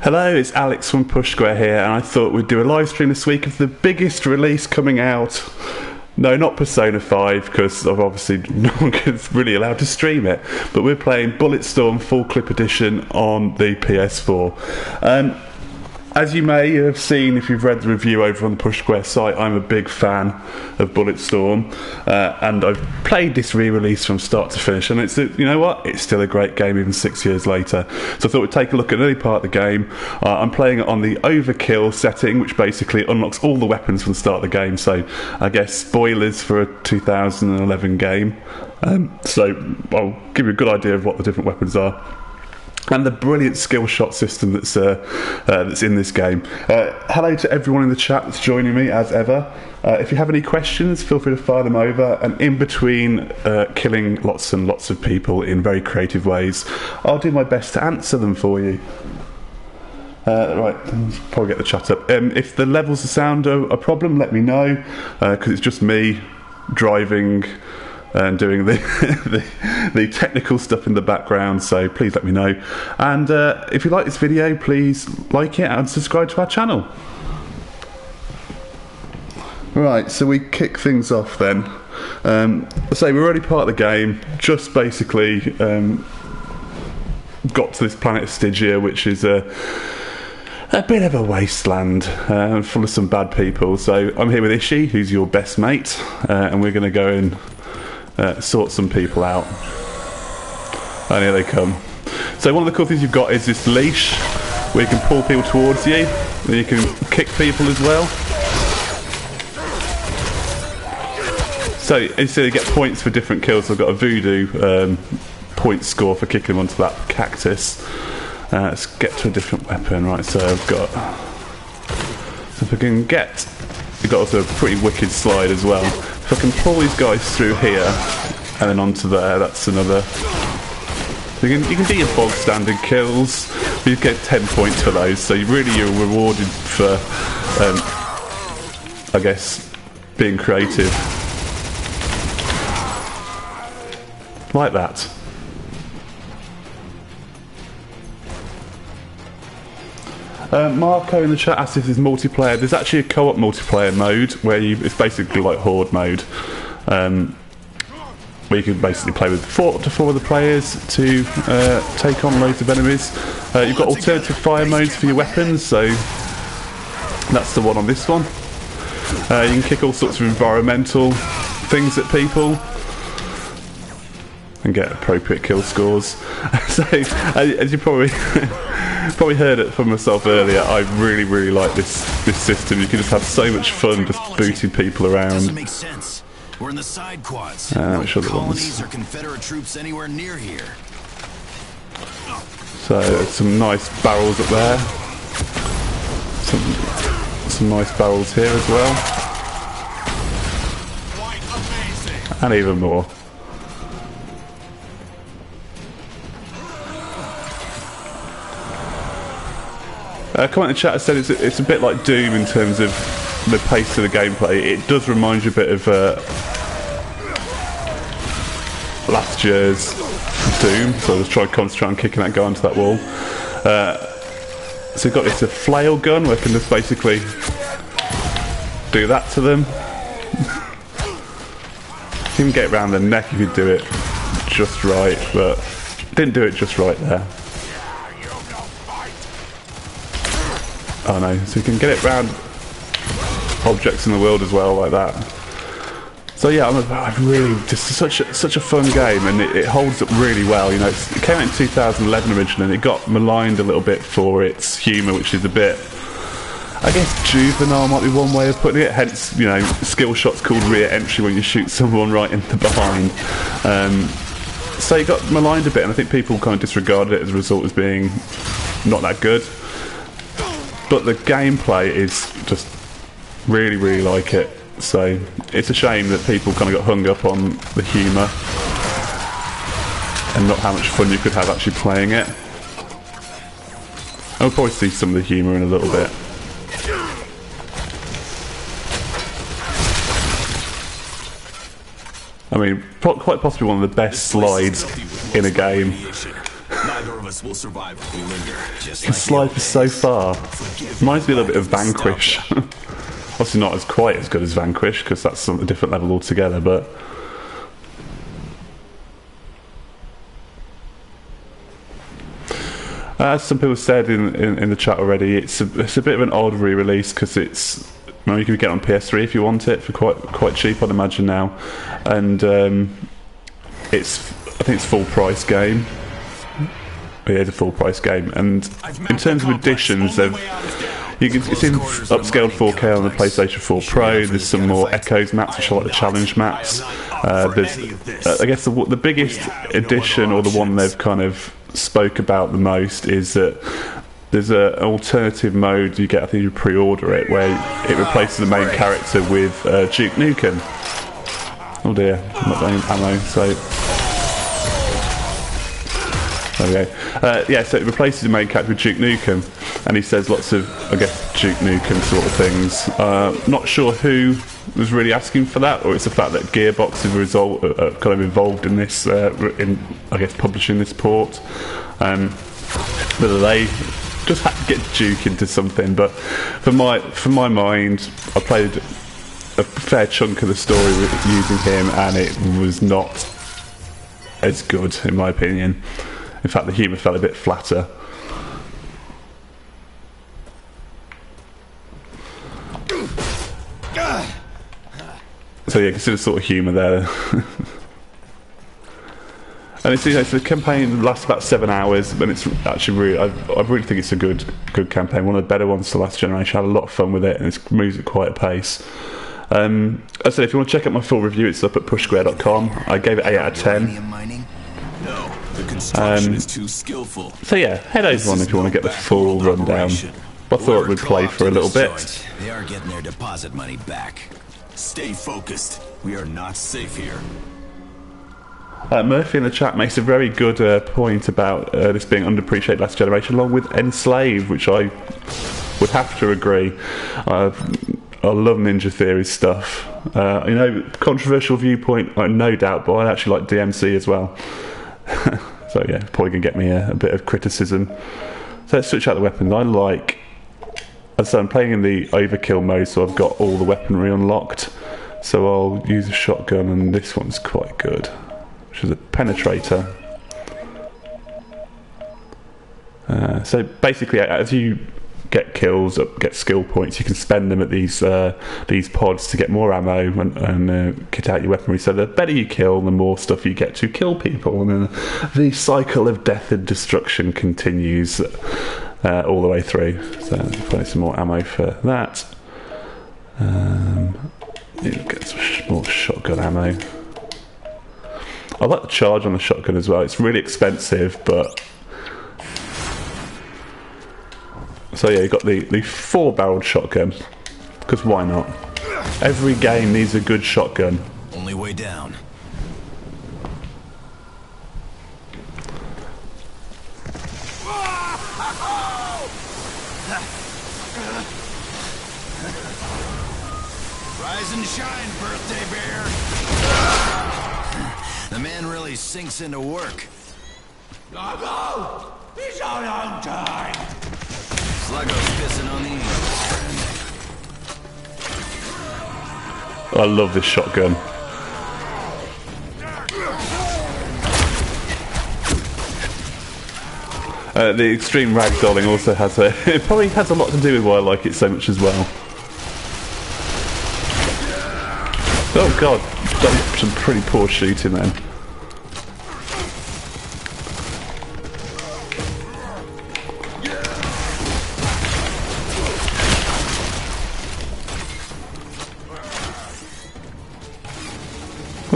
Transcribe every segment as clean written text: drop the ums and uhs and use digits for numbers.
Hello, it's Alex from Push Square here, and I thought we'd do a live stream this week of the biggest release coming out. No, not Persona 5, because obviously no one is really allowed to stream it, but we're playing Bulletstorm Full Clip Edition on the PS4. As you may have seen if you've read the review over on the Push Square site, I'm a big fan of Bulletstorm, and I've played this re-release from start to finish, and it's, you know what, it's still a great game even 6 years later. So I thought we'd take a look at an early part of the game. I'm playing it on the Overkill setting, which basically unlocks all the weapons from the start of the game, so I guess spoilers for a 2011 game. So I'll give you a good idea of what the different weapons are, and the brilliant Skillshot system that's in this game. Hello to everyone in the chat that's joining me, as ever. If you have any questions, feel free to fire them over, and in between killing lots and lots of people in very creative ways, I'll do my best to answer them for you. Right, probably get the chat up. If the levels of sound are a problem, let me know, because it's just me driving and doing the technical stuff in the background, so please let me know. And if you like this video, please like it and subscribe to our channel. Right, so we kick things off then. So we're already part of the game, just basically got to this planet of Stygia, which is a bit of a wasteland, full of some bad people. So I'm here with Ishi, who's your best mate, and we're going to go and sort some people out. And here they come. So one of the cool things you've got is this leash where you can pull people towards you, and you can kick people as well. So instead you get points for different kills. I've got a voodoo point score for kicking them onto that cactus. Let's get to a different weapon. Right, so I've got, so if I can get, you've got also a pretty wicked slide as well. If I can pull these guys through here and then onto there, that's another. You can do your bog standard kills. You get 10 points for those, so you're rewarded for, I guess, being creative. Like that. Marco in the chat asked if there's multiplayer. There's actually a co-op multiplayer mode where it's basically like horde mode, where you can basically play with 4 to 4 other players to take on loads of enemies. You've got alternative fire modes for your weapons, so that's the one on this one. You can kick all sorts of environmental things at people and get appropriate kill scores. So as you probably heard it from myself earlier, I really like this system. You can just have so much fun just booting people around. Doesn't make sense. We're in the side quads. No colonies or Confederate troops anywhere near here. So some nice barrels up there. Some nice barrels here as well. And even more. Comment in the chat said it's a bit like Doom in terms of the pace of the gameplay. It does remind you a bit of last year's Doom, so I was trying to concentrate on kicking that guy onto that wall. So you've got this flail gun where I can just basically do that to them. You can get around the neck if you do it just right, but didn't do it just right there. Oh no, so you can get it round objects in the world as well, like that. So yeah, I'm really just such a fun game, and it holds up really well. You know, it came out in 2011 originally, and it got maligned a little bit for its humour, which is a bit, I guess, juvenile might be one way of putting it. Hence, you know, skill shots called rear entry when you shoot someone right in the behind. So it got maligned a bit, and I think people kind of disregarded it as a result as being not that good. But the gameplay is just really like it. So it's a shame that people kind of got hung up on the humour and not how much fun you could have actually playing it. And we'll probably see some of the humour in a little bit. I mean, quite possibly one of the best slides in a game. Neither of us will survive if we linger. Just You can slide for so far. Reminds me a little bit of Vanquish. Obviously not as quite as good as Vanquish, because that's a different level altogether, but... As some people said in the chat already, it's a bit of an odd re-release, because it's... Well, you can get it on PS3 if you want it, for quite cheap, I'd imagine now. And it's... I think it's full price game. Yeah, it's a full price game, and in terms of additions, it's in upscaled 4K on the PlayStation 4 Pro. There's some more Echoes maps, which are like the challenge maps. There's, I guess, the biggest addition, or the one they've kind of spoke about the most, is that there's an alternative mode you get. I think you pre-order it, where it replaces the main character with Duke Nukem. Oh dear, I'm not getting ammo, so. There we go. Yeah, so it replaces the main character with Duke Nukem, and he says lots of, I guess, Duke Nukem sort of things. Not sure who was really asking for that, or it's the fact that Gearbox is kind of involved in this, in, I guess, publishing this port. Whether they just had to get Duke into something, but for my mind, I played a fair chunk of the story using him, and it was not as good, in my opinion. In fact, the humour felt a bit flatter. So yeah, you can see the sort of humour there. And it's, so the campaign lasts about 7 hours, and it's actually really, I really think it's a good campaign. One of the better ones to last generation. I had a lot of fun with it, and it moves at quite a pace. As I said, if you want to check out my full review, it's up at pushsquare.com. I gave it 8 out of 10. The construction is too skillful. So yeah, head over on if you want to get the full rundown. I thought we'd play for a little bit. They are getting their deposit money back. Stay focused. We are not safe here. Murphy in the chat makes a very good point about this being underappreciated last generation, along with Enslaved, which I would have to agree. I love Ninja Theory's stuff. Controversial viewpoint, no doubt, but I actually like DMC as well. So yeah, probably gonna get me a bit of criticism. So let's switch out the weapons. As I said, I'm playing in the Overkill mode, so I've got all the weaponry unlocked. So I'll use a shotgun, and this one's quite good, which is a penetrator. So basically, as you get kills, get skill points, you can spend them at these pods to get more ammo and kit out your weaponry. So the better you kill, the more stuff you get to kill people, and then the cycle of death and destruction continues all the way through. So probably some more ammo for that. Get some more shotgun ammo. I like the charge on the shotgun as well. It's really expensive, but so yeah, you've got the 4-barreled shotgun, because why not? Every game needs a good shotgun. Only way down. Rise and shine, birthday bear. The man really sinks into work. He's out on time. Sluggo's pissing on the I love this shotgun. The extreme ragdolling also has it probably has a lot to do with why I like it so much as well. Oh god, done some pretty poor shooting then.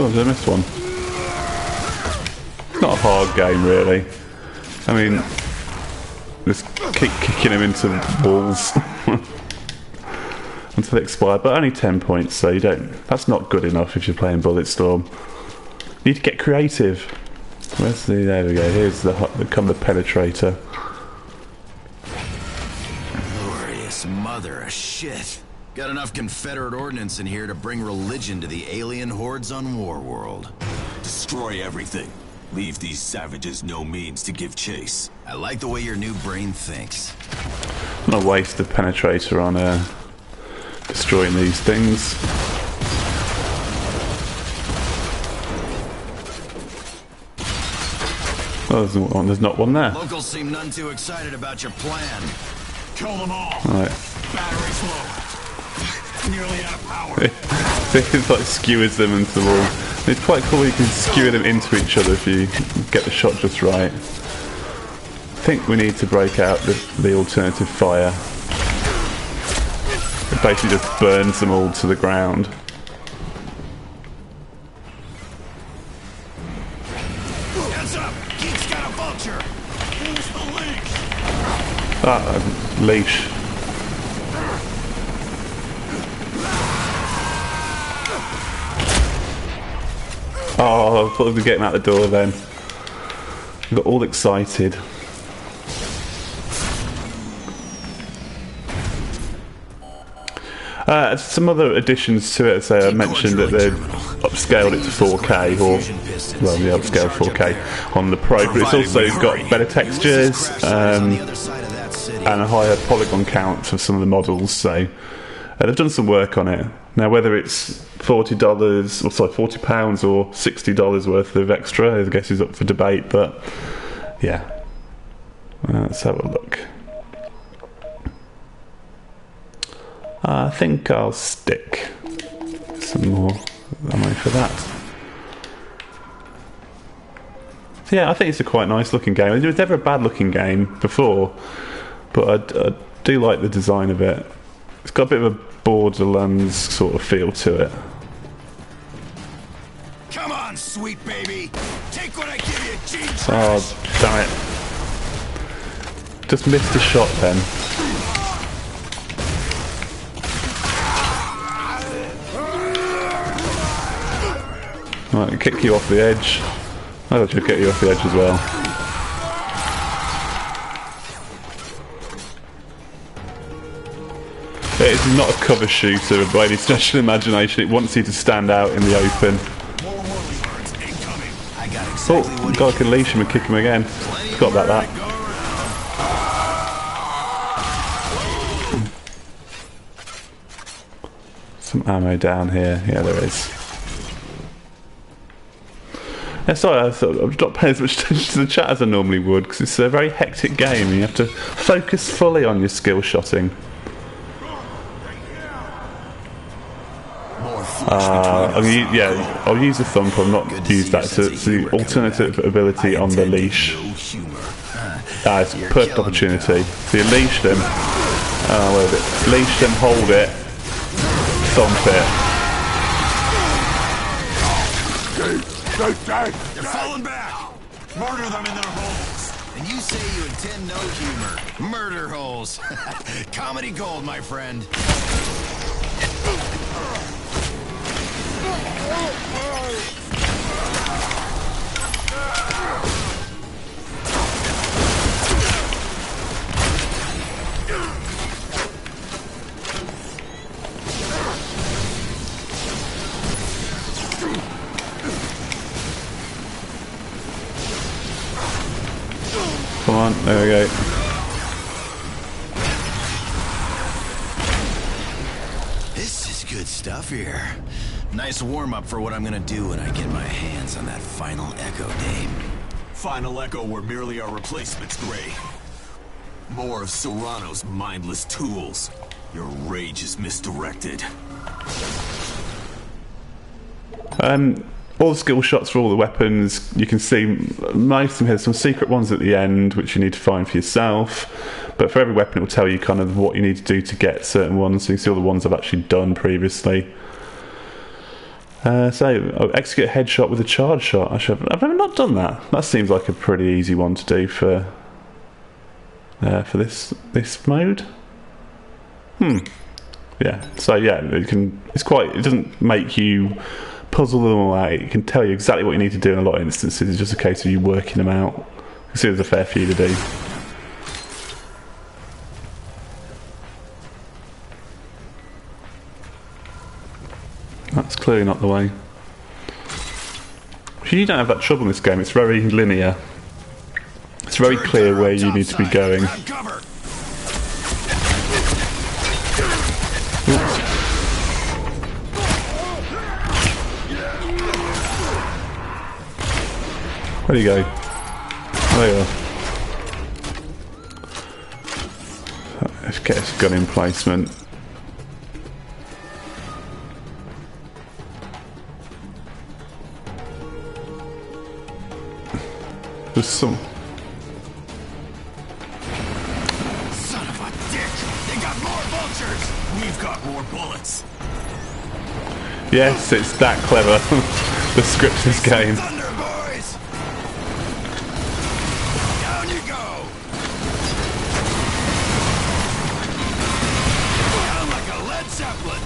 Oh, did I miss one? It's not a hard game really. I mean, just keep kicking him into walls until they expire, but only 10 points, so you don't. That's not good enough if you're playing Bulletstorm. You need to get creative. Where's the? There we go. Here's the penetrator. Glorious mother of shit. Got enough Confederate ordnance in here to bring religion to the alien hordes on Warworld. Destroy everything. Leave these savages no means to give chase. I like the way your new brain thinks. I'm gonna waste the penetrator on destroying these things. Oh, there's not one there. Locals seem none too excited about your plan. Kill them all. Right. Battery's low. Nearly out of power. It like skewers them into the wall. It's quite cool you can skewer them into each other if you get the shot just right. I think we need to break out the alternative fire. It basically just burns them all to the ground. Heads up! Geek's got a vulture! Use the leash! Leash. Oh, I thought we were getting out the door then. I got all excited. Some other additions to it, so I mentioned that they've upscaled it to 4K, or, well, yeah, upscaled 4K on the Pro, but it's also got better textures and a higher polygon count for some of the models, so they've done some work on it. Now, whether it's £40, or sorry, £40 or $60 worth of extra, I guess is up for debate, but yeah. Let's have a look. I think I'll stick some more ammo for that. So yeah, I think it's a quite nice looking game. It was never a bad looking game before, but I do like the design of it. It's got a bit of a Borderlands sort of feel to it. Come on, sweet baby! Take what I give you, Jesus! Oh, damn it. Just missed a shot then. Right, kick you off the edge. I thought you'd get you off the edge as well. It's not a cover shooter by any stretch of the imagination. It wants you to stand out in the open. Oh, God, I can leash him and kick him again. Forgot about that. Some ammo down here. Yeah, there is. Yeah, sorry, I'm not paying as much attention to the chat as I normally would, because it's a very hectic game and you have to focus fully on your skill shotting. I'll use the thump, I'll not use that. It's the alternative ability on the leash. It's a perfect opportunity. So you leash them, where is it? Leash them, hold it, thump it. You're falling back! Murder them in their holes! And you say you intend no humor. Murder holes. Comedy gold, my friend. Come on, there we go. This is good stuff here. Nice warm-up for what I'm gonna do when I get my hands on that final Echo Dame. Final Echo were merely our replacements, Gray. More of Serrano's mindless tools. Your rage is misdirected. All the skill shots for all the weapons, you can see most of them have some secret ones at the end which you need to find for yourself, but for every weapon it will tell you kind of what you need to do to get certain ones, so you can see all the ones I've actually done previously. So, execute a headshot with a charge shot. I've never not done that. That seems like a pretty easy one to do for this mode. Yeah. So yeah, it doesn't make you puzzle them all out. It can tell you exactly what you need to do in a lot of instances. It's just a case of you working them out. You can see there's a fair few to do. That's clearly not the way. You don't have that trouble in this game. It's very linear. It's very clear where you need to be going. Where do you go? There you are. Let's get this gun in placement. There's some... Son of a dick! They got more vultures! We've got more bullets. Yes, it's that clever. The script of this game. Thunder, boys! Down you go! Down like a Led Zeppelin!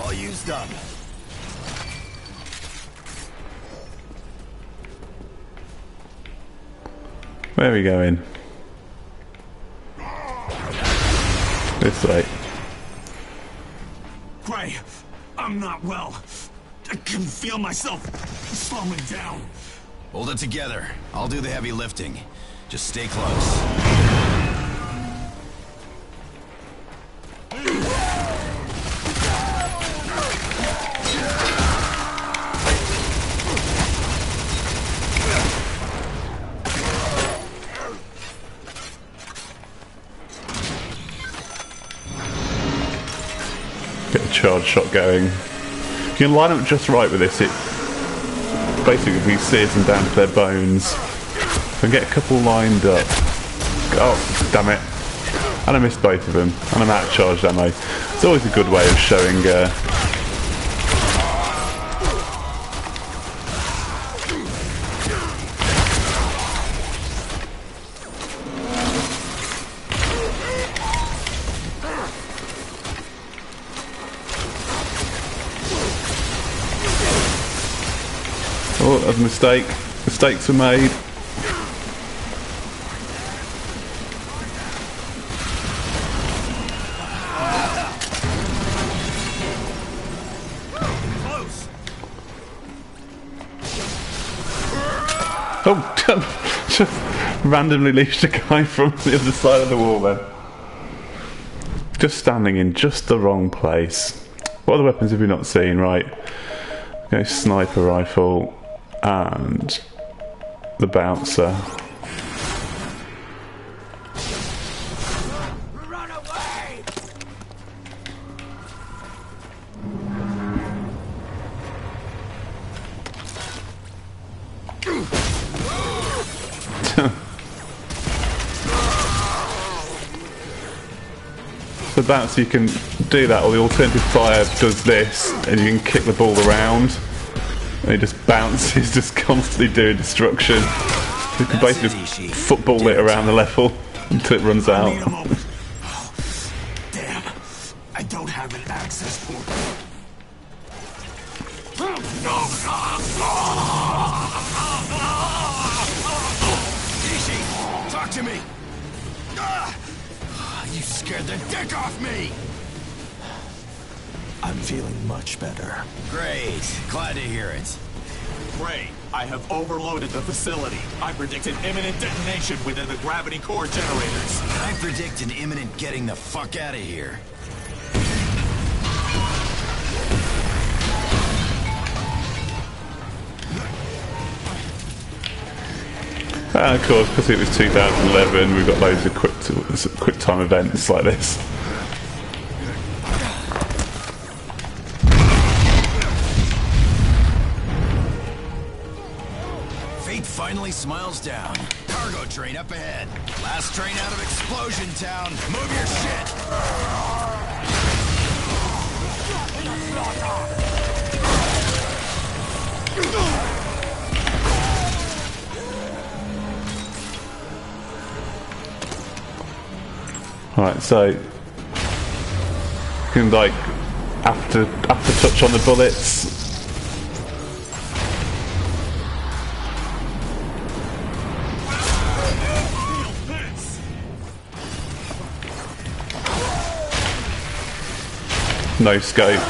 All used up. Where are we going? This way. Gray, I'm not well. I can feel myself slowing down. Hold it together. I'll do the heavy lifting. Just stay close. Get the charge shot going. You can line up just right with this. It basically sears them down to their bones. And get a couple lined up. Oh, damn it. And I missed both of them. And I'm out of charged ammo. It's always a good way of showing oh, that was a mistake. Mistakes were made. Oh, just randomly leashed a guy from the other side of the wall then. Just standing in just the wrong place. What other weapons have we not seen? Right. Okay, sniper rifle and the bouncer. Run away! The bouncer, you can do that, or the alternative fire does this, and you can kick the ball around. And it just bounces, just constantly doing destruction. You can basically just football it around the level until it runs out. Need a moment. Oh, damn. I don't have an access port. Ishi, talk to me! You scared the dick off me! I'm feeling much better. Great. Glad to hear it. Gray, I have overloaded the facility. I predict an imminent detonation within the gravity core generators. I predict an imminent getting the fuck out of here. And of course, because it was 2011, we've got loads of quick time events like this. Fate finally smiles down. Cargo train up ahead. Last train out of Explosion Town. Move your shit! Right, so you can like after touch on the bullets. No scope.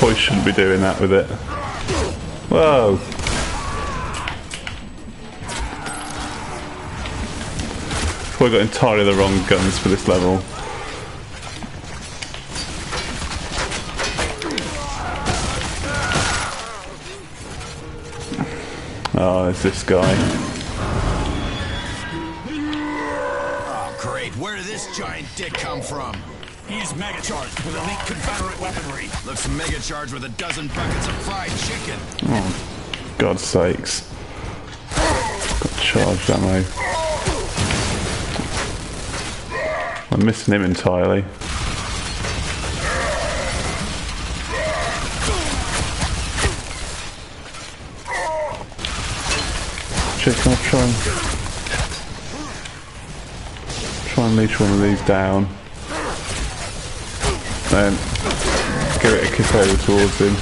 Probably shouldn't be doing that with it. Whoa! Probably got entirely the wrong guns for this level. Oh, there's this guy. Oh, great. Where did this giant dick come from? He's mega-charged with elite Confederate weaponry. Looks mega-charged with a dozen buckets of fried chicken. Oh, God's sakes. Got charged ammo. I'm missing him entirely. Check, I'll try and leash one of these down. Then give it a kick over towards him.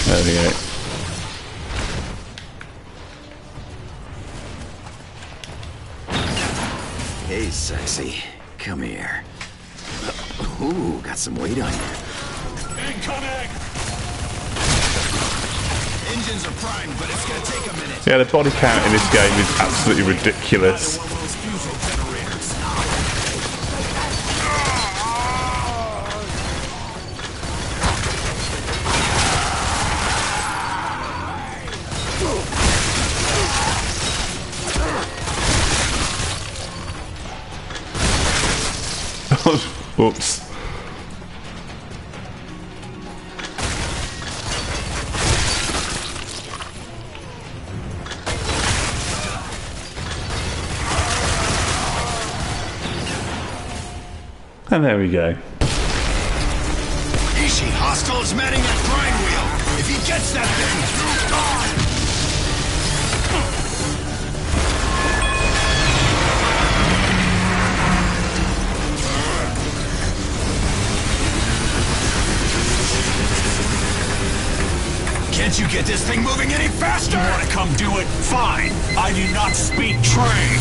There we go. Hey, sexy. Come here. Ooh, got some weight on you. Incoming! Engines are primed, but it's gonna take a minute. Yeah, the body count in this game is absolutely ridiculous. One of those fusion generators. Whoops. And there we go. Ishi, hostile is manning that grind wheel. If he gets that thing, gone. Can't you get this thing moving any faster? You want to come do it? Fine. I do not speak train.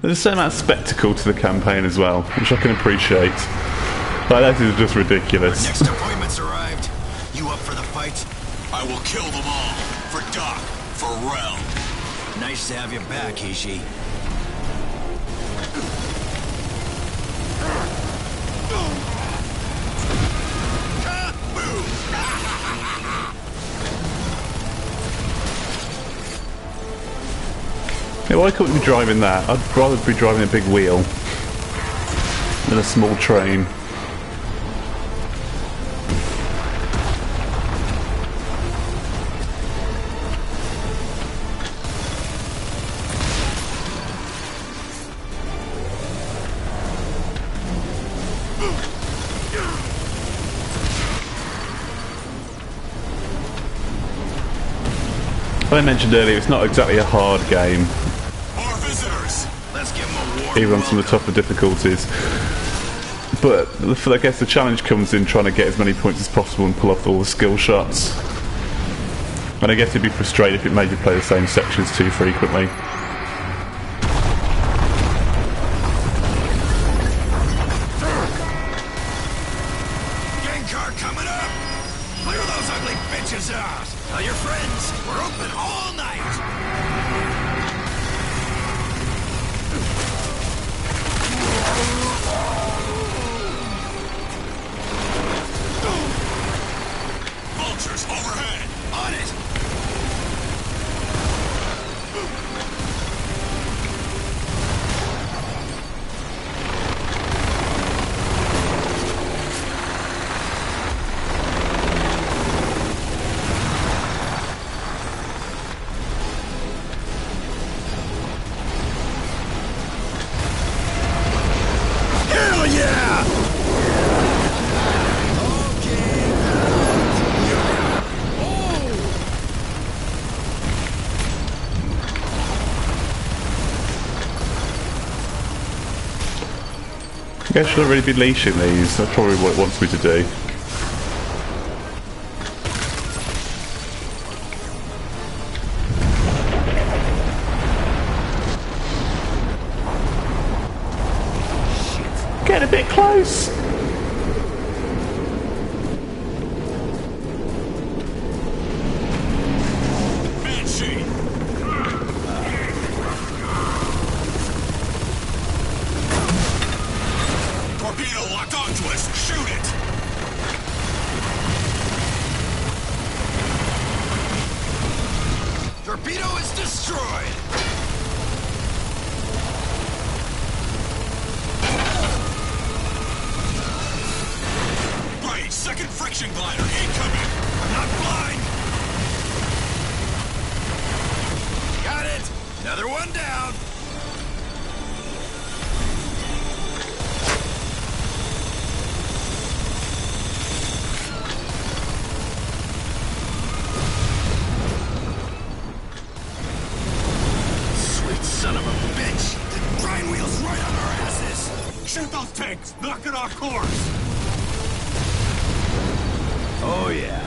There's a certain amount of spectacle to the campaign as well, which I can appreciate. Like, that is just ridiculous. Next appointment's arrived. You up for the fight? I will kill them all. For Doc. For Rel. Nice to have you back, Ishi. Yeah, why couldn't we be driving that? I'd rather be driving a big wheel than a small train. As I mentioned earlier, it's not exactly a hard game, More visitors. Let's give him a warm even on some of the tougher difficulties. But I guess the challenge comes in trying to get as many points as possible and pull off all the skill shots. And I guess it'd be frustrating if it made you play the same sections too frequently. Gang car coming up! Clear those ugly bitches out! Tell your friends, we're open all night! Vultures overhead. On it! I guess I shouldn't really be leashing these. That's probably what it wants me to do. Get a bit close. Torpedo is destroyed! Right, second friction glider incoming! I'm not blind! Got it! Another one down! Son of a bitch! The grind wheel's right on our asses! Shoot those tanks! Knock it off course! Oh, yeah.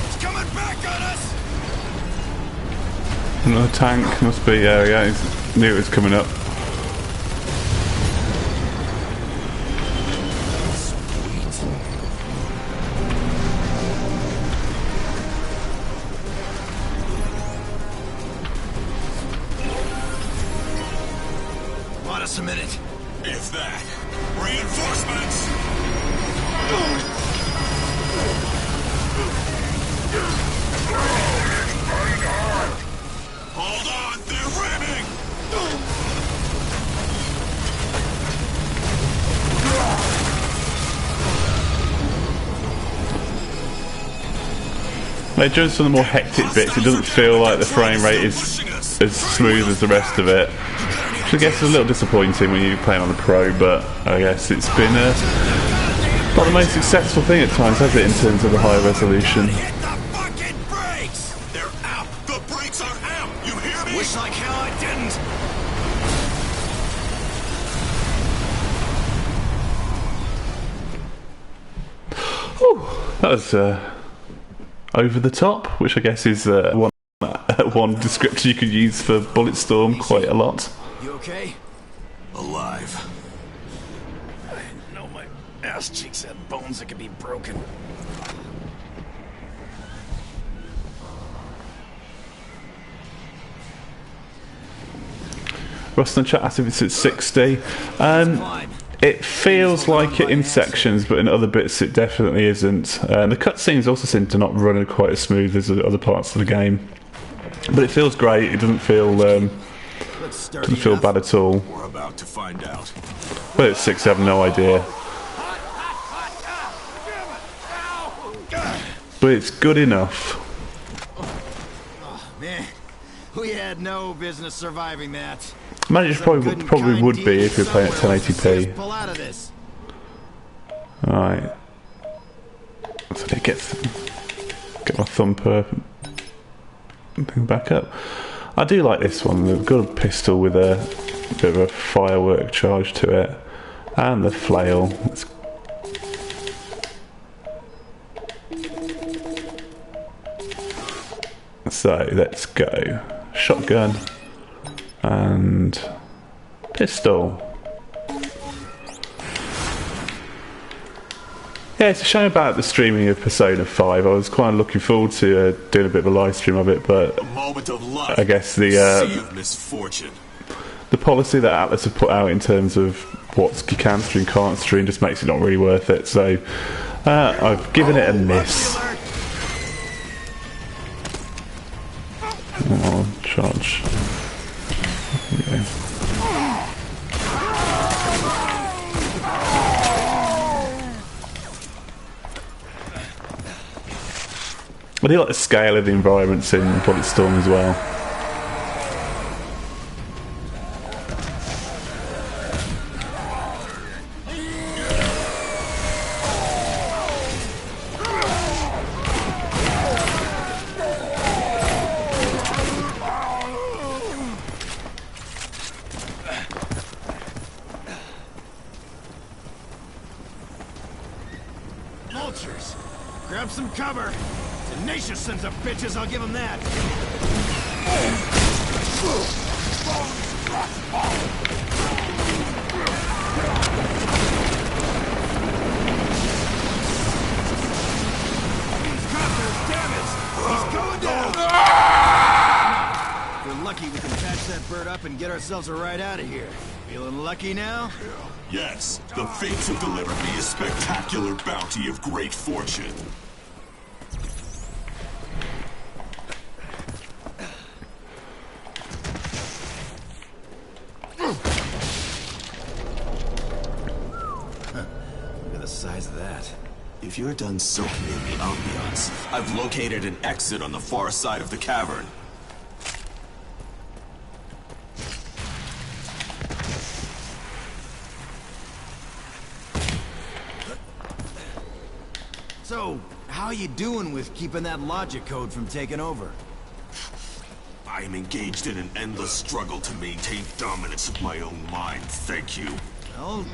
It's coming back on us! Another tank must be, yeah, he knew it was coming up. A minute. If that. Reinforcements! Hold on, they're ramming! Like, just some of the more hectic bits, it doesn't feel like the frame rate is as smooth as the rest of it. Which I guess is a little disappointing when you're playing on the Pro, but I guess it's been not the most successful thing at times, has it, in terms of the high resolution? Hit the fucking brakes! They're out! The brakes are out! You hear me? Wish like hell I didn't! Whew, that was over the top, which I guess is one descriptor you could use for Bulletstorm quite a lot. You okay? Alive. I didn't know my ass cheeks had bones that could be broken. Rust in the chat asks if it's at 60. It feels like it in sections, but in other bits it definitely isn't. The cutscenes also seem to not run quite as smooth as the other parts of the game. But it feels great. It doesn't feel bad at all. We're about to find out. But it's 6, I have no idea. But it's good enough. Oh, man, we had no business surviving that. I imagine it probably would be if you're playing at 1080p. Pull out of this. Alright. So I get my thumb back up. I do like this one. They've got a pistol with a bit of a firework charge to it. And the flail. So let's go. Shotgun. And pistol. Yeah, it's a shame about the streaming of Persona 5. I was quite looking forward to doing a bit of a live stream of it, but A moment of luck. I guess Sea of misfortune. the policy that Atlas have put out in terms of what you can stream, can't stream, just makes it not really worth it. So I've given it a miss. Oh, charge. Okay. I do like the scale of the environments in Bulletstorm as well. vultures. Grab some cover. Tenacious sons of bitches, I'll give them that. These copters damaged. He's going down. If we're lucky, we can patch that bird up and get ourselves a ride out of here. Feeling lucky now? Yes, the fates have delivered me a spectacular bounty of great fortune. Look at the size of that. If you're done soaking in the ambiance, I've located an exit on the far side of the cavern. So, how you doing with keeping that logic code from taking over? I am engaged in an endless struggle to maintain dominance of my own mind, thank you. Well,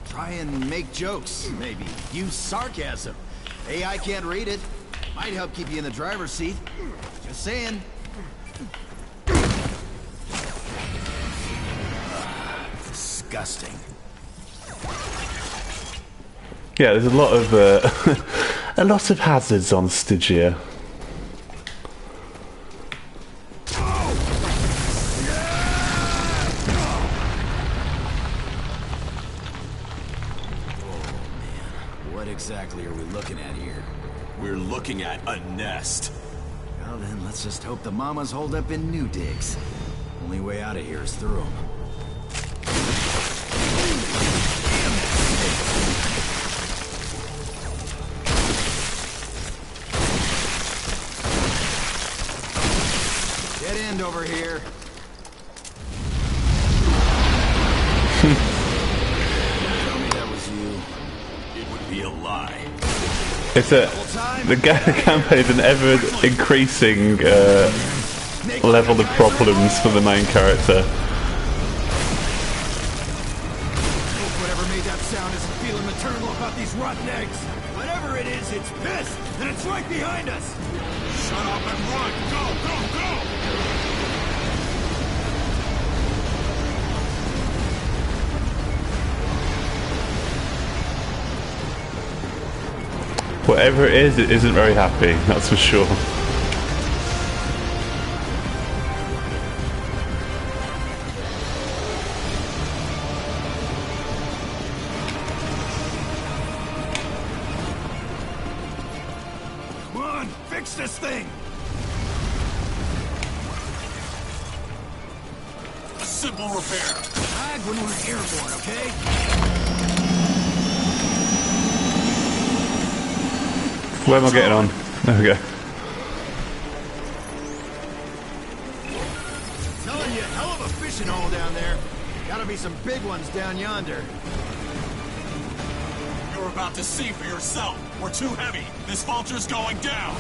try and make jokes, maybe. Use sarcasm. AI can't read it. Might help keep you in the driver's seat. Just saying. Disgusting. Yeah, there's a lot of a lot of hazards on Stygia. What exactly are we looking at here? We're looking at a nest. Well then, let's just hope the mamas hold up in new digs. Only way out of here is through them. Dead end over here. Tell me that was you. It would be a lie. It's the campaign is an ever increasing level of problems for the main character. Hope whatever made that sound isn't feeling maternal about these rotten eggs. Whatever it is, it's pissed, and it's right behind us. Shut up and run! Go, go, go! Whatever it isn't very happy, that's for sure. Come on, fix this thing! A simple repair. Flag when we're airborne, okay? Where am I getting on? There we go. Telling you, hell of a fishing hole down there. Gotta be some big ones down yonder. You're about to see for yourself. We're too heavy. This vulture's going down.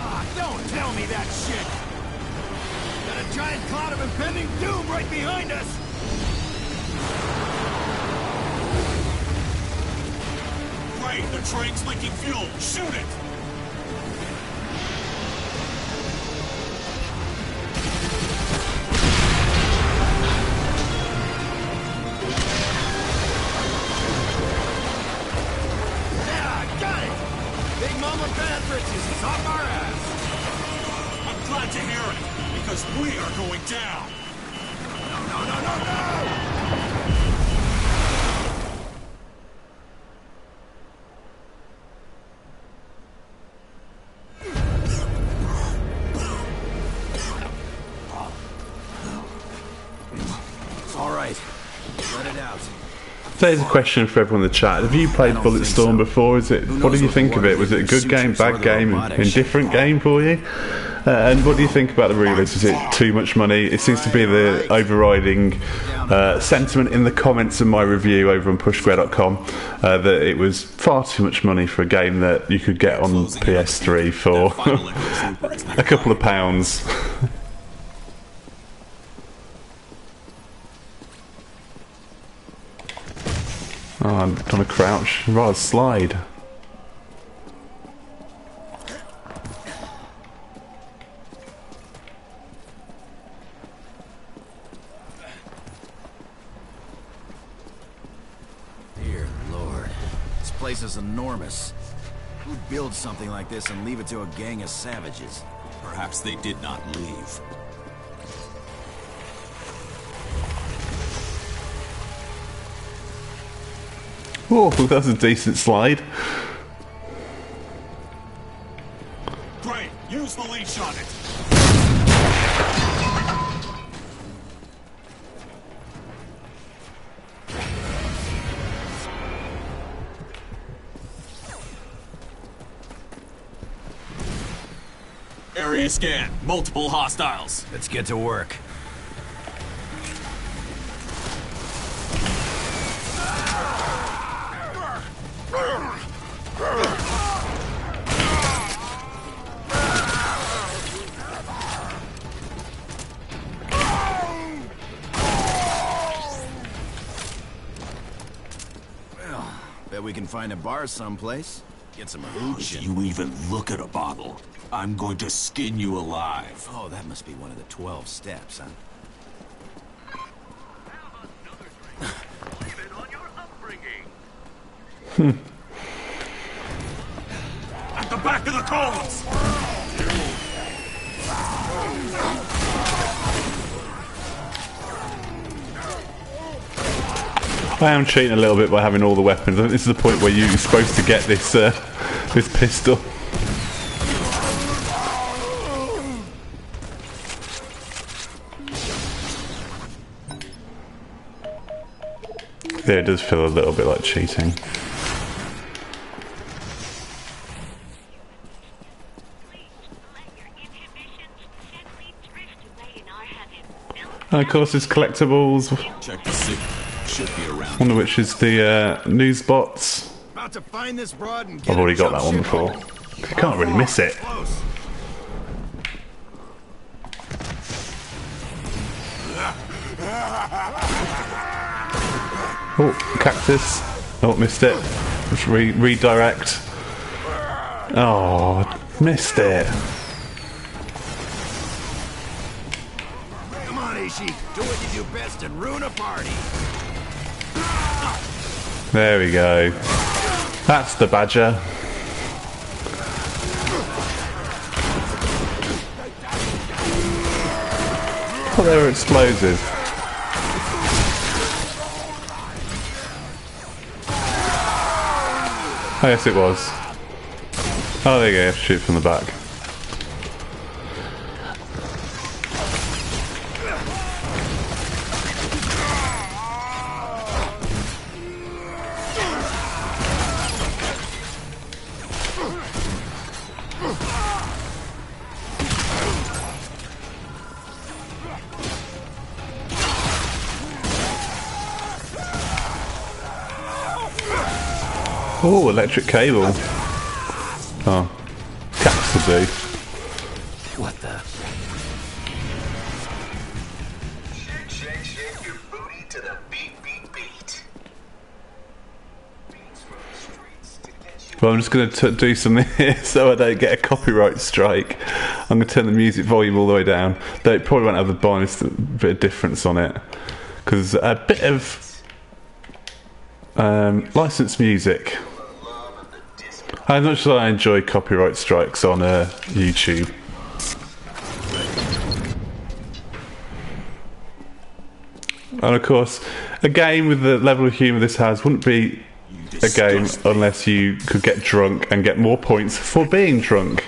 Ah, don't tell me that shit! Got a giant cloud of impending doom right behind us! Great, the train's leaking fuel. Shoot it! Yeah, got it! Big Mama Bad Britches is off our ass! I'm glad to hear it, because we are going down. No, no, no, no! All right, let it out. There's a question for everyone in the chat. Have you played Bulletstorm before? What did you think of it? Was it a good game, bad game, indifferent game for you? And what do you think about the release? Is it too much money? It seems to be the overriding sentiment in the comments of my review over on pushsquare.com that it was far too much money for a game that you could get on PS3 for a couple of pounds. Oh, I'm trying to crouch. I'd rather slide. Dear Lord. This place is enormous. Who'd build something like this and leave it to a gang of savages? Perhaps they did not leave. Oh, that's a decent slide. Gray, use the leash on it. Area scan. Multiple hostiles. Let's get to work. Well, bet we can find a bar someplace. Get some hooch If and... you even look at a bottle, I'm going to skin you alive. Oh, that must be one of the 12 steps, huh? At the back of the columns! I am cheating a little bit by having all the weapons. I think this is the point where you're supposed to get this this pistol. Yeah, it does feel a little bit like cheating. And of course, there's collectibles. Check the signal. Should be around. One of which is the news bots. About to find this broad and get I've already a got jump that one ship before. open. You can't really miss it. Close. Oh, cactus. Oh, missed it. Let's redirect. Oh, missed it. Come on, Ishi. Do what you do best and ruin a party. There we go. That's the badger. Oh, they were explosive. Oh, yes, it was. Oh, there you go. Shoot from the back. Oh, electric cable. Oh, cats to do. What the? Shake, shake, shake your booty to the beat, beat, beat. Beats from the streets to get you. Well, I'm just going to do something here so I don't get a copyright strike. I'm going to turn the music volume all the way down. Though it probably won't have the bonus bit of difference on it. Because a bit of licensed music. As much as I enjoy copyright strikes on YouTube. And of course, a game with the level of humour this has wouldn't be a game unless you could get drunk and get more points for being drunk.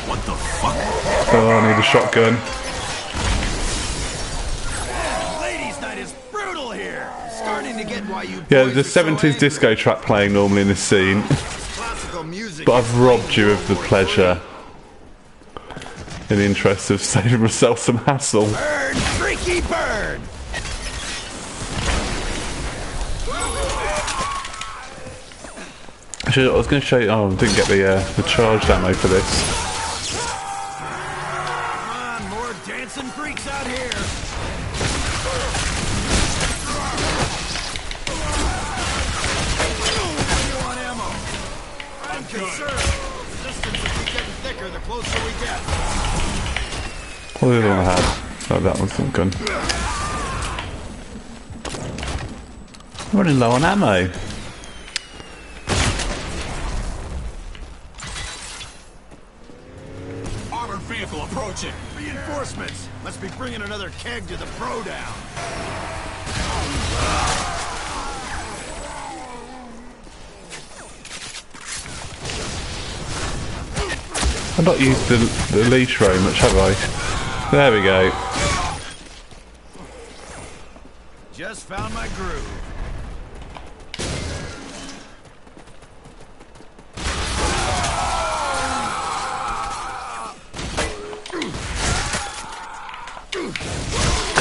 What the fuck? Oh, I need a shotgun. Ladies' night is brutal here. Starting to get why you. Yeah, boys there's are so 70s angry. disco track playing normally in this scene. Classical music. But I've robbed you of the pleasure in the interest of saving myself some hassle. Burn, freaky burn. Actually, I was going to show you. Oh, I didn't get the charged ammo for this. Come on, more concerned. Resistance will keep getting thicker the closer we get. What was the other one I had? Oh, that one's not gun. I'm running low on ammo. Armored vehicle approaching. Reinforcements. Must be bringing another keg to the pro down. I've not used the leash very much, have I? There we go. Just found my groove.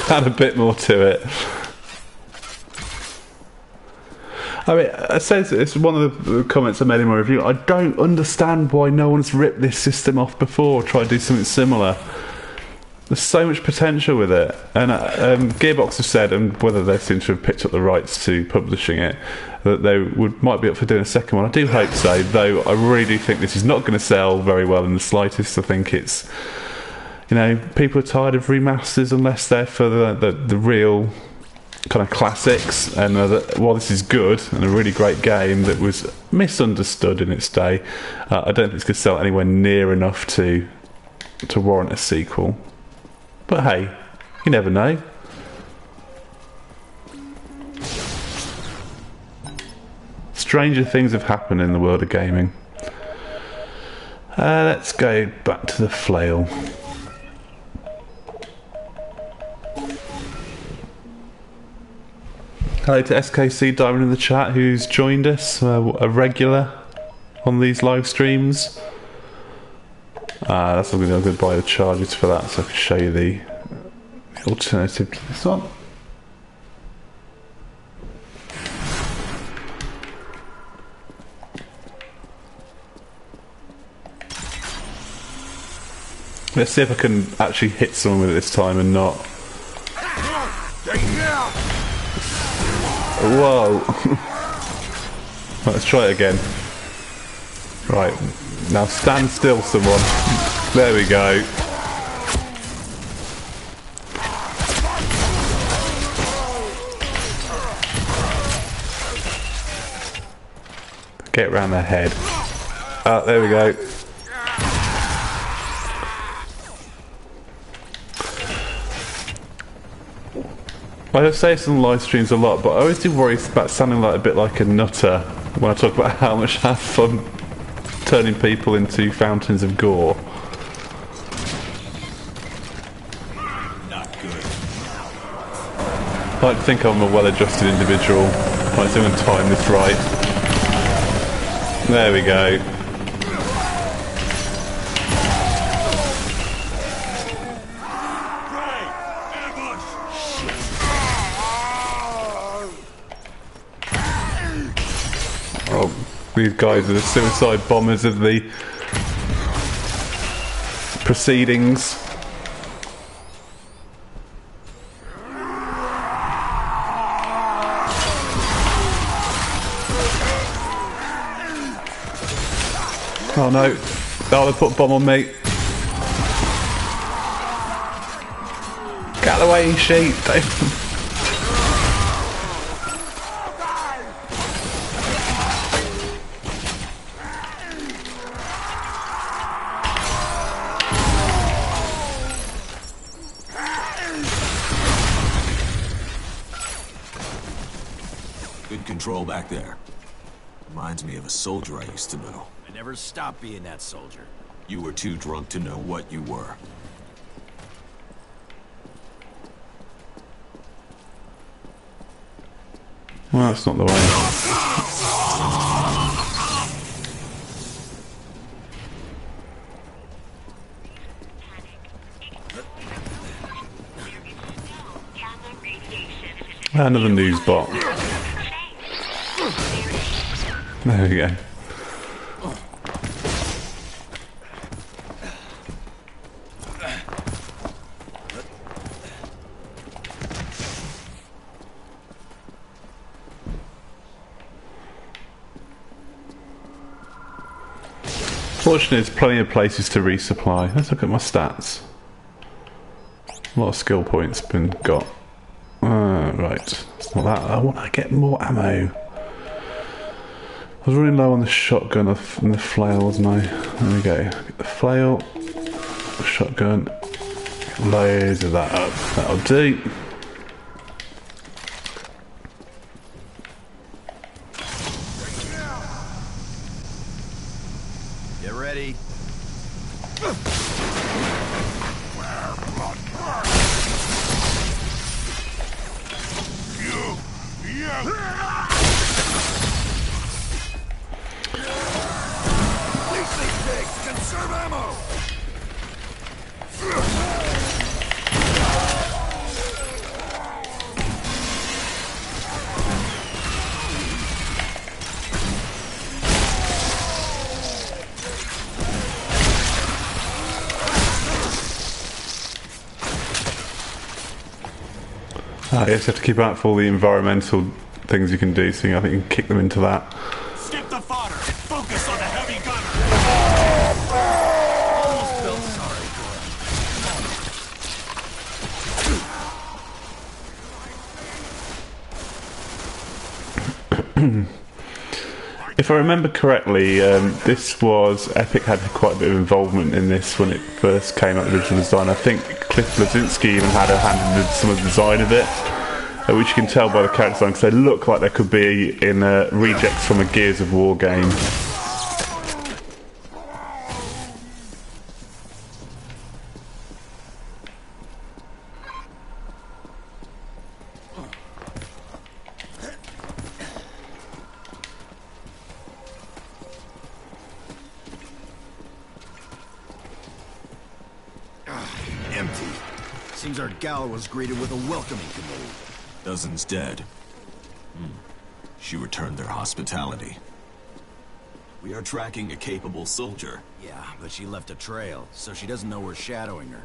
Add a bit more to it. I mean, it says it's one of the comments I made in my review. I don't understand why no one's ripped this system off before or tried to do something similar. There's so much potential with it, and Gearbox have said, and whether they seem to have picked up the rights to publishing it, that they might be up for doing a second one. I do hope so, though I really do think this is not going to sell very well in the slightest. I think it's, you know, people are tired of remasters unless they're for the real kind of classics, and while this is good and a really great game that was misunderstood in its day, I don't think it's going to sell anywhere near enough to warrant a sequel. But hey, you never know. Stranger things have happened in the world of gaming. Let's go back to the flail. Hello to SKC Diamond in the chat, who's joined us, a regular on these live streams. That's I'm going to buy the chargers for that, so I can show you the alternative to this one. Let's see if I can actually hit someone with it this time and not. Whoa! Right, let's try it again. Right, now stand still, someone. There we go. Get around their head. There we go. I say this on live streams a lot, but I always do worry about sounding like a bit like a nutter when I talk about how much I have fun turning people into fountains of gore. Not good. I like to think I'm a well-adjusted individual. I like to think I'm time this right. There we go. These guys are the suicide bombers of the proceedings. Oh no. Oh, they put a bomb on me. Get out of the way, sheep. Control back there. Reminds me of a soldier I used to know. I never stopped being that soldier. You were too drunk to know what you were. Well, that's not the way. Another news bot. There we go. Fortunately, there's plenty of places to resupply. Let's look at my stats. A lot of skill points been got. Right, it's not that. I want to get more ammo. I was running low on the shotgun and the flail, wasn't I? There we go. Get the flail, the shotgun, loads of that up. That'll do. Get ready. Conserve ammo! I guess you have to keep out for all the environmental things you can do, so I think you can kick them into that. Skip the fodder! Focus on the heavy gunner! Almost felt sorry for him. If I remember correctly, this was Epic had quite a bit of involvement in this when it first came out, the original design. I think Cliff Bleszinski even had a hand in some of the design of it, which you can tell by the character design because they look like they could be in rejects from a Gears of War game. empty. Seems our gal was greeted with a welcoming committee. Dozens dead. She returned their hospitality. We are tracking a capable soldier. Yeah, but she left a trail, so she doesn't know we're shadowing her.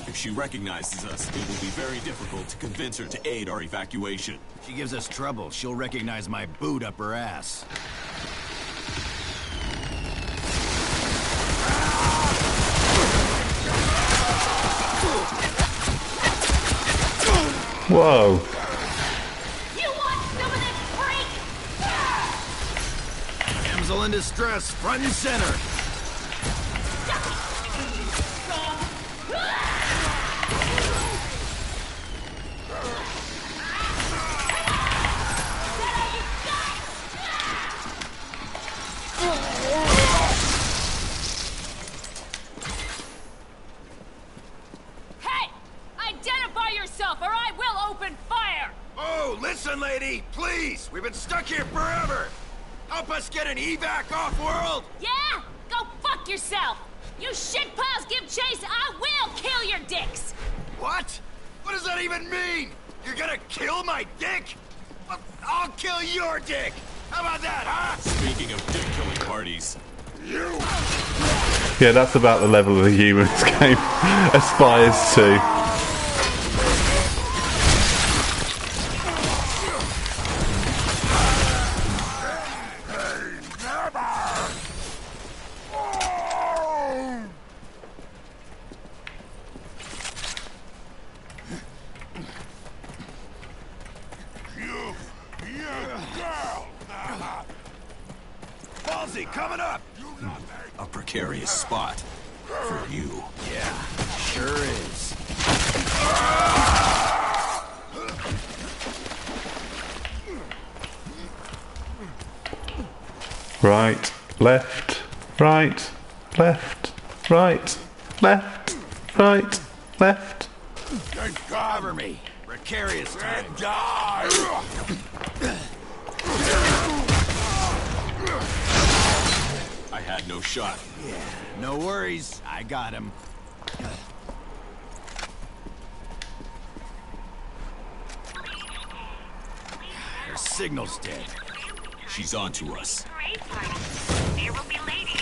If she recognizes us, it will be very difficult to convince her to aid our evacuation. She gives us trouble, she'll recognize my boot up her ass. Whoa. You want some of this freak? Damsel in distress, front and center. Hey! Identify yourself or I will open fire! Oh, listen, lady, please. We've been stuck here forever. Help us get an evac off-world. Yeah? Go fuck yourself! You shitpiles give chase, I will kill your dicks! What? What does that even mean? You're gonna kill my dick? Well, I'll kill your dick. How about that, huh? Speaking of dick-killing parties, Yeah, that's about the level of the humans game aspires to. Ballsy, coming up. a precarious spot for you. Yeah, sure is. Right, left, right, left, right, left, right, left. Cover me. Precarious time. I had no shot. Yeah, no worries. I got him. Her signal's dead. She's on to us. There will be ladies.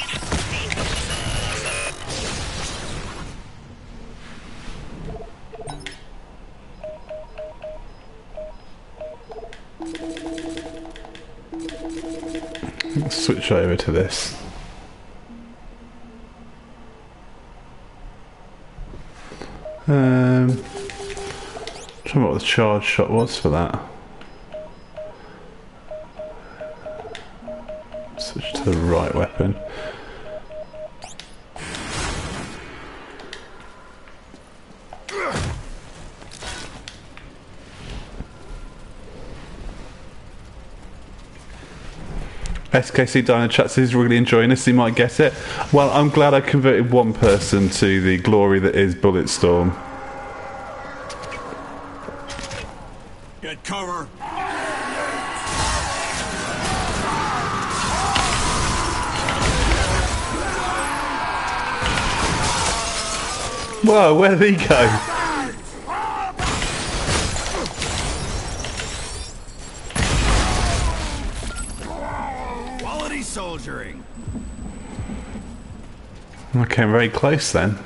switch over to this. Trying to remember what the charge shot was for that. Switch to the right weapon. SKC Dino Chat says he's really enjoying this, he might get it. Well, I'm glad I converted one person to the glory that is Bulletstorm. Get cover! Whoa, where did he go? Quality soldiering. I came very close then.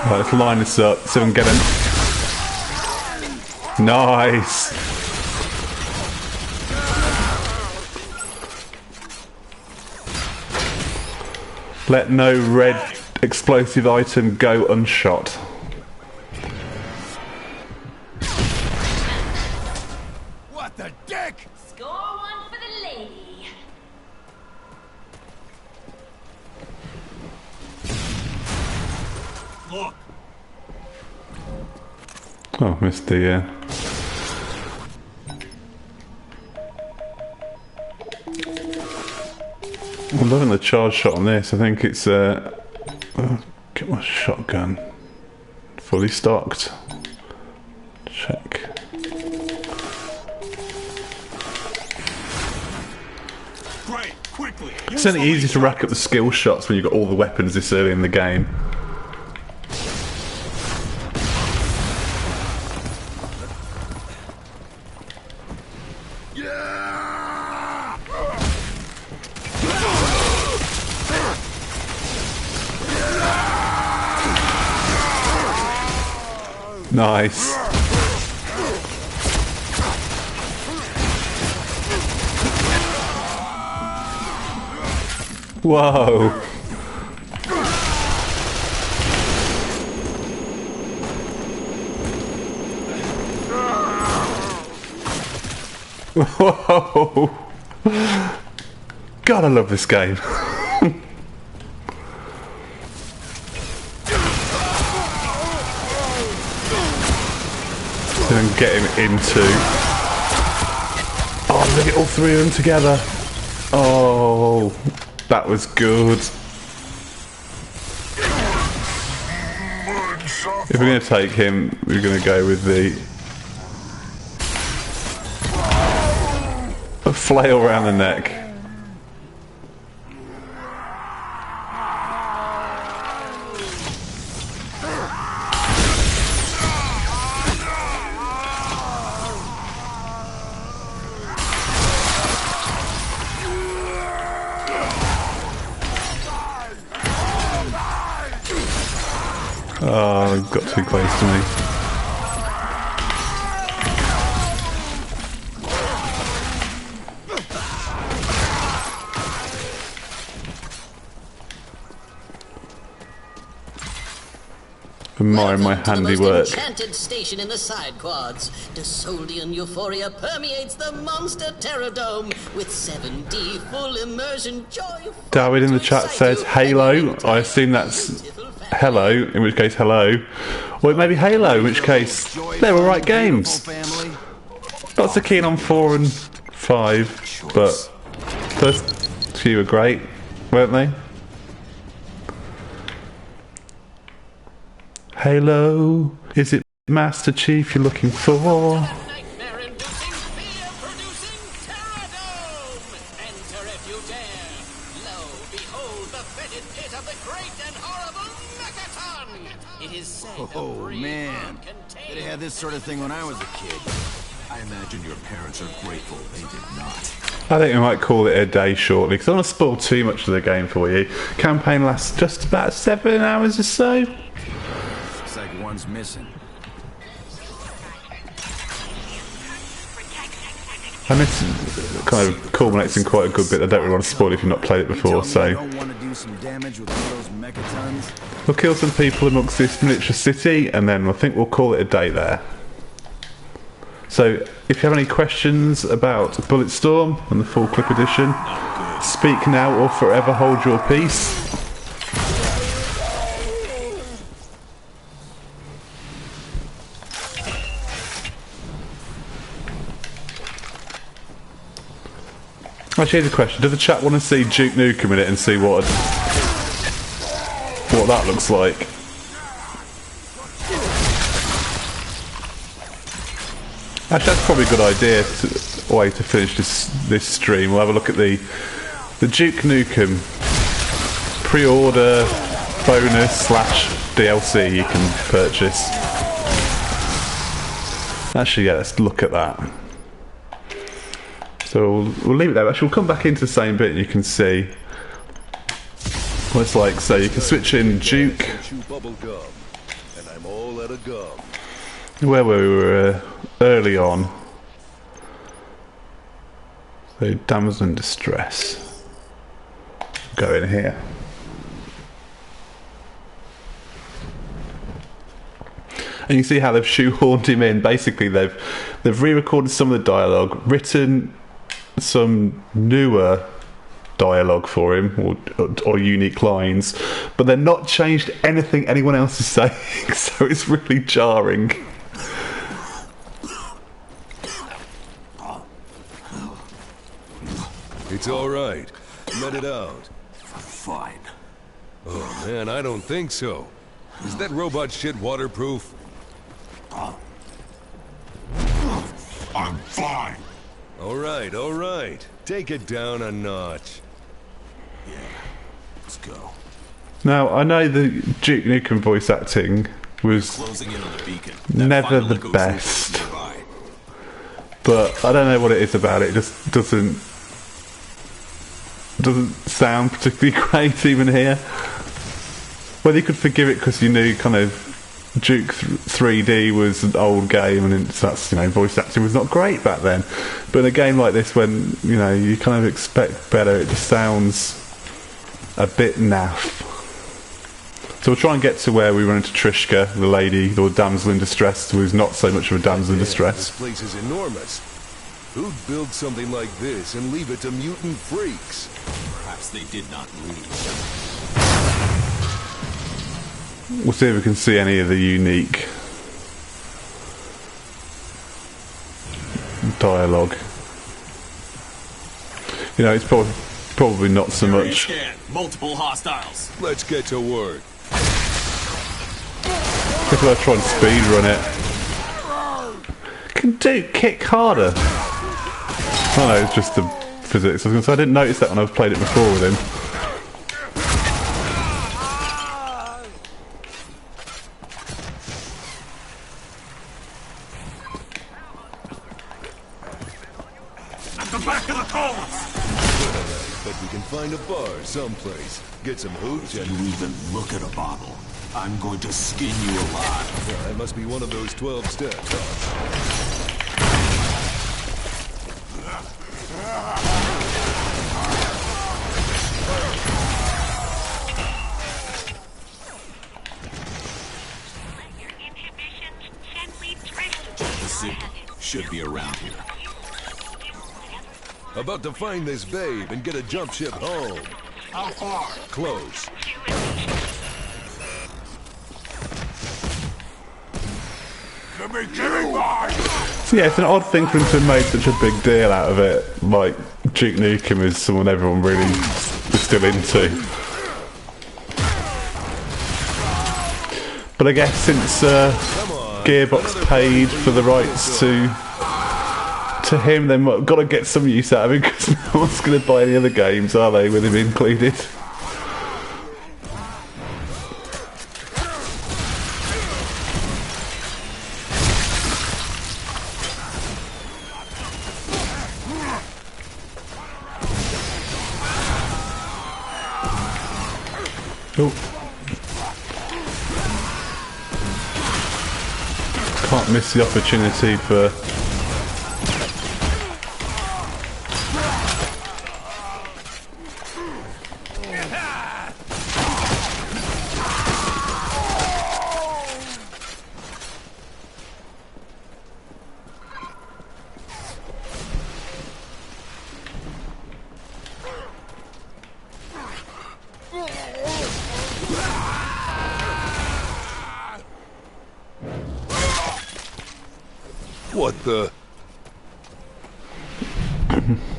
Right, let's line this up so we can get him. Nice! Let no red explosive item go unshot. What the dick? Score one for the lady. Look! Oh, missed the I'm loving the charge shot on this. I think it's get my shotgun fully stocked. Check. Great! Quickly! It's only easy to rack up the skill shots when you've got all the weapons this early in the game. Nice. Whoa. Whoa. God, I love this game. And get him into. Oh, look at all three of them together. Oh, that was good. If we're going to take him, we're going to go with a flail around the neck. Oh, got too close to me. Admire my handiwork. Enchanted station in the side quads. Desoldian euphoria permeates the monster terror dome with 7D full immersion joy. David in the chat says Halo. I assume that's hello, in which case hello. Or it may be Halo, in which case they're alright games. Not so keen on 4 and 5, but first few were great, weren't they? Halo, is it Master Chief you're looking for? Nightmare-inducing, fear-producing terror dome. Enter if you dare. Lo, behold the fetid pit of the great and horrible Mechaton. It is said Oh man, they had this sort of thing when I was a kid. I imagine your parents are grateful they did not. I think we might call it a day shortly because I don't want to spoil too much of the game for you. Campaign lasts just about 7 hours or so. Looks like one's missing. And this kind of culminates in quite a good bit. I don't really want to spoil it if you've not played it before, so we'll kill some people amongst this miniature city and then I think we'll call it a day there. So if you have any questions about Bulletstorm and the full clip edition, speak now or forever hold your peace. Actually, here's a question. Does the chat want to see Duke Nukem in it and see what that looks like? Actually, that's probably a good idea, way to finish this stream. We'll have a look at the Duke Nukem pre-order bonus / DLC you can purchase. Actually, yeah, let's look at that. So we'll leave it there. Actually, we'll come back into the same bit and you can see what it's like. So you can switch in Duke. Where we were early on. So damsel in distress. Go in here. And you see how they've shoehorned him in. Basically, they've re-recorded some of the dialogue, written some newer dialogue for him or unique lines, but they're not changed anything anyone else is saying, so it's really jarring. It's all right. Let it out. Fine. Oh man, I don't think so. Is that robot shit waterproof? I'm fine. All right. Take it down a notch. Yeah, let's go. Now, I know the Duke Nukem voice acting was Closing in on the beacon. never the best, but I don't know what it is about it. It just doesn't sound particularly great even here. Whether you could forgive it because you knew kind of Duke 3D was an old game and that's, you know, voice acting was not great back then, but in a game like this when, you know, you kind of expect better, it just sounds a bit naff. So we'll try and get to where we run into Trishka, the lady or damsel in distress, who is not so much of a damsel in distress. This place is enormous. Who'd build something like this and leave it to mutant freaks? Perhaps they did not leave. We'll see if we can see any of the unique dialogue. You know, it's probably not so much. Scan. Multiple hostiles. Let's get to work. If I try and speed run it, can Duke kick harder? Oh no, it's just the physics. I was going to say I didn't notice that when I've played it before with him. But we can find a bar someplace. Get some hooch If and... you even look at a bottle, I'm going to skin you alive. That must be one of those 12 steps. The signal should be around here. About to find this babe and get a jump ship home. How far? Close. Give me mine! So yeah, it's an odd thing for him to have made such a big deal out of it. Like, Duke Nukem is someone everyone really is still into. But I guess since Gearbox paid for the rights to him, they've got to get some use out of him because no one's going to buy any other games, are they, with him included? Oh. Can't miss the opportunity for... What the?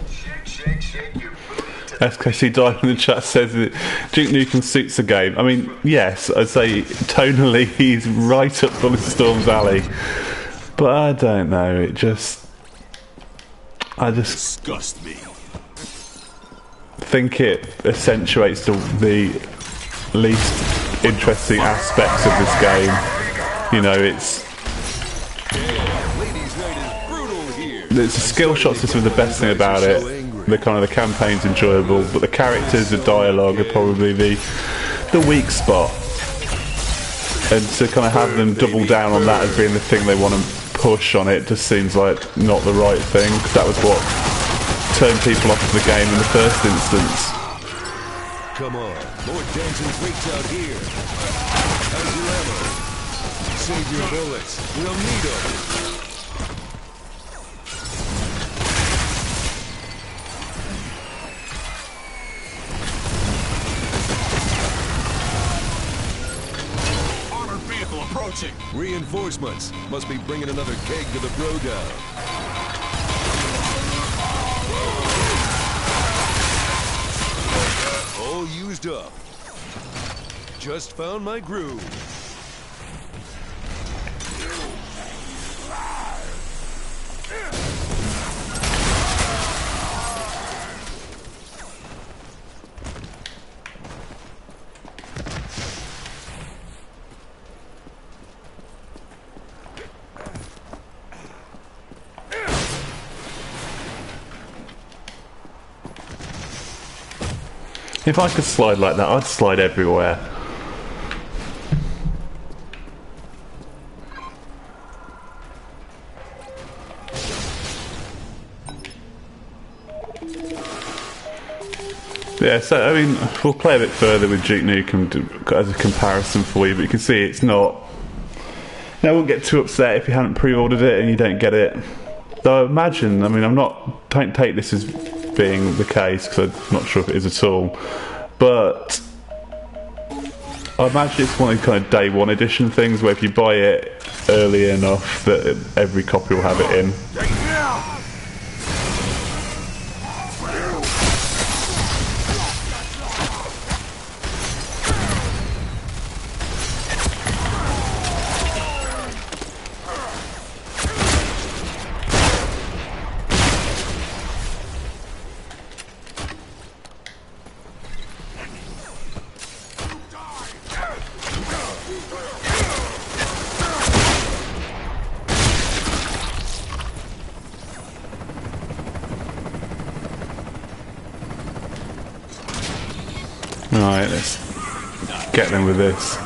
Shake, shake, shake your booty to the SKC Dive in the chat says that Duke Nukem suits the game. I mean, yes, I'd say tonally he's right up Bulletstorm's alley. But I don't know, I just Disgust me. think it accentuates the least interesting aspects of this game. You know, it's Ladies' night is brutal here. a skill shot system. The best thing about it, the kind of the campaign's enjoyable, but the characters, the dialogue are probably the weak spot. And to kind of have them double down on that as being the thing they want to push on it just seems like not the right thing, because that was what turned people off the game in the first instance. Come on, more dancing freaks out here. How's your ammo? Save your bullets. We'll need them. Armored vehicle approaching. Reinforcements. Must be bringing another keg to the bro down. All used up. Just found my groove. If I could slide like that, I'd slide everywhere. Yeah, so I mean, we'll play a bit further with Duke Nukem as a comparison for you, but you can see it's not... I wouldn't get too upset if you hadn't pre-ordered it and you don't get it. Though I imagine, I mean, don't take this as being the case, because I'm not sure if it is at all, but I imagine it's one of these kind of day one edition things where if you buy it early enough that every copy will have it in. Alright, let's get them with this.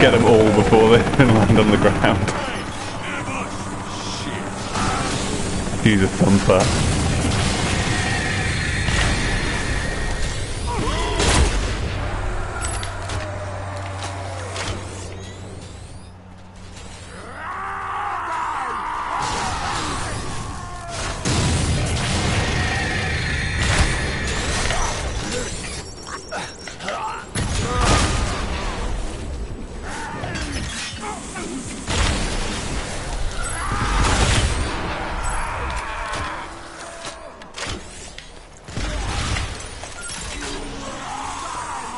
Get them all before they land on the ground. Use a thumper.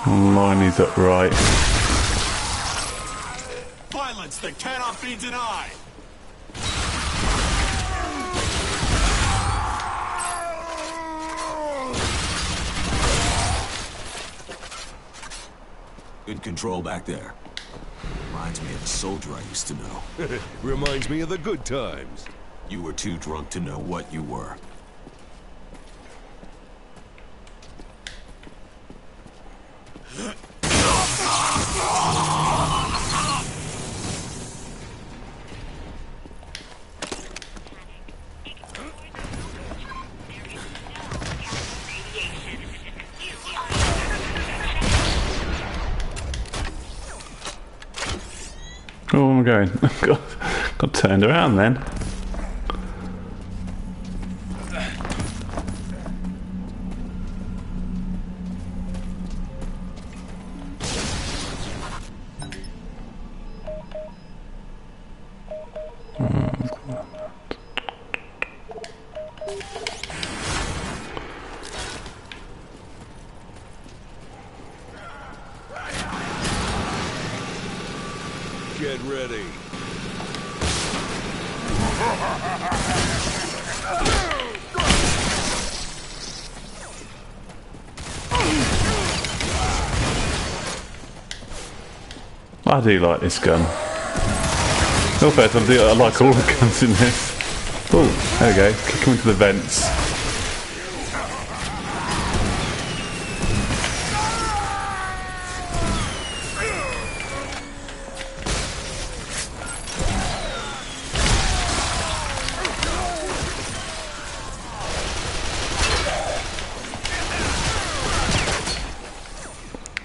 Line is upright. Violence that cannot be denied. Good control back there. Reminds me of a soldier I used to know. Reminds me of the good times. You were too drunk to know what you were. Oh, I'm going. got turned around then. Get ready. I do like this gun. No fair, I like all the guns in this. Oh, there we go. Kick him into the vents.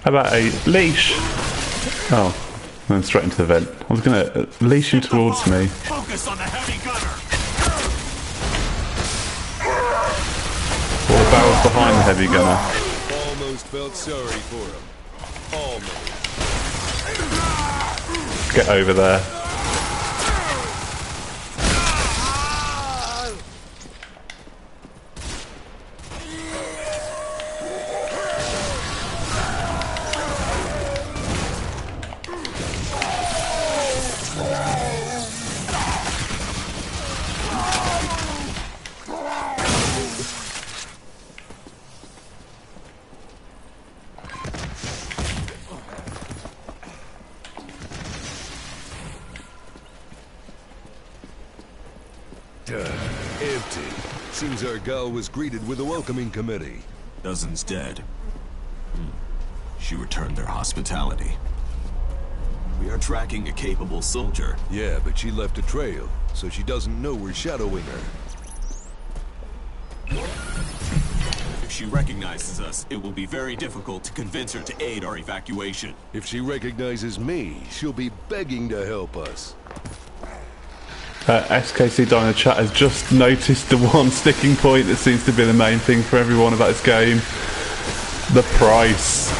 How about a leash? Oh, went straight into the vent. I was going to leash him towards me. Focus on the heavy gunner. Or the barrel's behind the heavy gunner. Almost felt sorry for him. Almost. Get over there. Empty. Seems our gal was greeted with a welcoming committee. Dozens dead. She returned their hospitality. We are tracking a capable soldier. Yeah, but she left a trail, so she doesn't know we're shadowing her. If she recognizes us, it will be very difficult to convince her to aid our evacuation. If she recognizes me, she'll be begging to help us. SKC Dino Chat has just noticed the one sticking point that seems to be the main thing for everyone about this game. The price.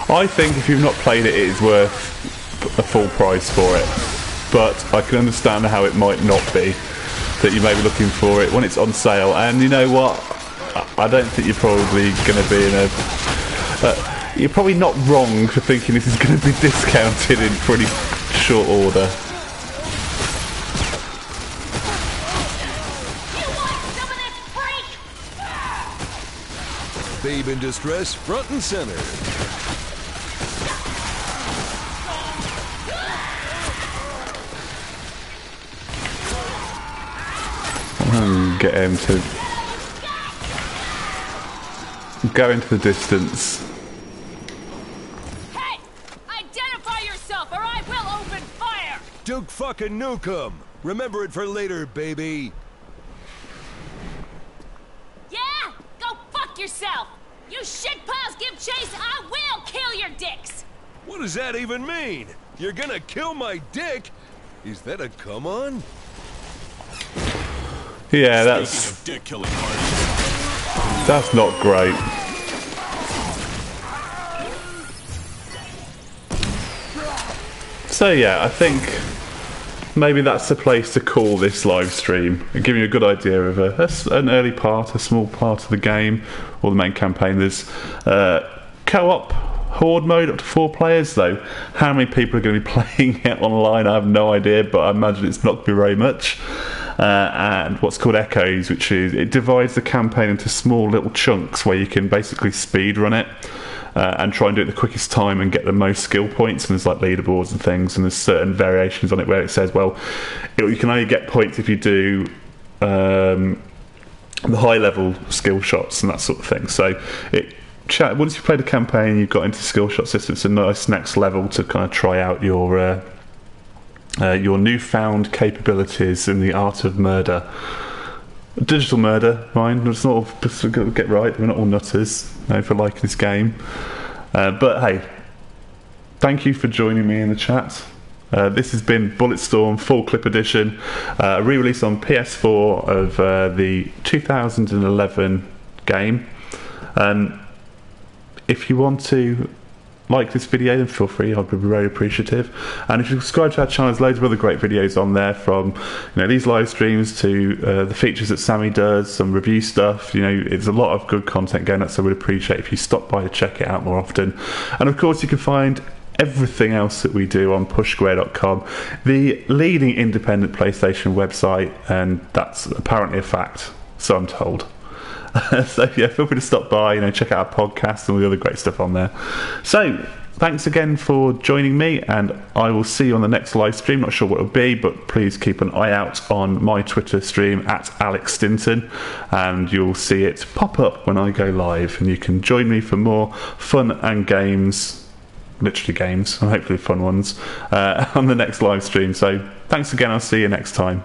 I think if you've not played it, it is worth a full price for it. But I can understand how it might not be. That you may be looking for it when it's on sale. And you know what? I don't think you're probably going to be in a... you're probably not wrong for thinking this is going to be discounted in pretty short order. Babe in distress, front and center. Get him to go into the distance. Hey! Identify yourself or I will open fire! Duke fucking Nukem. Remember it for later, baby. Yeah? Go fuck yourself! You shitpiles give chase, I will kill your dicks! What does that even mean? You're gonna kill my dick? Is that a come on? Yeah, Speaking of dick killing parties. that's not great. So yeah, I think maybe that's the place to call this live stream and give you a good idea of an early part, a small part of the game, or the main campaign. There's co-op horde mode up to 4 players though. How many people are going to be playing it online, I have no idea, but I imagine it's not going to be very much. And what's called Echoes, which is it divides the campaign into small little chunks where you can basically speed run it and try and do it the quickest time and get the most skill points. And there's like leaderboards and things, and there's certain variations on it where it says, well, you can only get points if you do the high level skill shots and that sort of thing. So once you've played the campaign, you've got into skill shot system. It's a nice next level to kind of try out your newfound capabilities in the art of murder. Digital murder, mind. It's not all, just get right. We're not all nutters for liking this game. But hey, thank you for joining me in the chat. This has been Bulletstorm Full Clip Edition, a re-release on PS4 of the 2011 game. If you want to like this video, then feel free, I'd be very appreciative. And if you subscribe to our channel, there's loads of other great videos on there, from these live streams to the features that Sammy does, some review stuff. It's a lot of good content going up, so we'd appreciate if you stop by to check it out more often. And of course you can find everything else that we do on pushsquare.com, the leading independent PlayStation website, and that's apparently a fact, so I'm told. So yeah, feel free to stop by, check out our podcast and all the other great stuff on there. So thanks again for joining me, and I will see you on the next live stream. Not sure what it'll be, but please keep an eye out on my Twitter stream at Alex Stinton, and you'll see it pop up when I go live, and you can join me for more fun and games, literally games, and hopefully fun ones, on the next live stream. So thanks again, I'll see you next time.